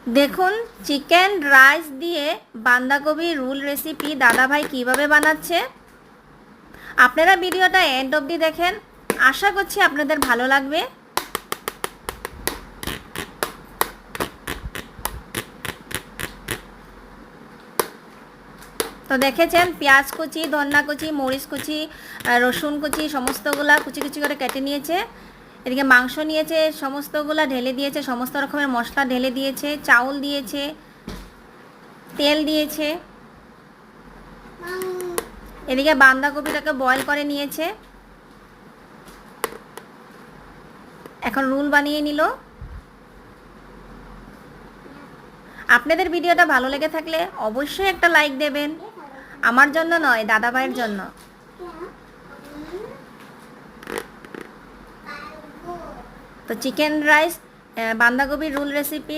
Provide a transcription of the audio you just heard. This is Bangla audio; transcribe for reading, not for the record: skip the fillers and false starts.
দেখুন চিকেন রাইস দিয়ে বাঁধাকপি রোল রেসিপি দাদাভাই কিভাবে বানাচ্ছে। আপনারা ভিডিওটা এন্ড অবধি দেখেন, আশা করছি আপনাদের ভালো লাগবে। তো দেখেছেন পেঁয়াজ কুচি, ধনিয়া কুচি, মরিচ কুচি, রসুন কুচি সমস্তগুলা কুচি কুচি করে কেটে নিয়েছে। এদিকে মাংস নিয়েছে, সমস্তগুলা ঢেলে দিয়েছে, সমস্ত রকমের মশলা ঢেলে দিয়েছে, চাউল দিয়েছে, তেল দিয়েছে। এদিকে বাঁধাকপিটাকে বয়েল করে নিয়েছে, এখন রোল বানিয়ে নিল। আপনাদের ভিডিওটা ভালো লেগে থাকলে অবশ্যই একটা লাইক দেবেন, আমার জন্য নয় দাদাভাইয়ের জন্য। তো চিকেন রাইস বাঁধাকপির রোল রেসিপি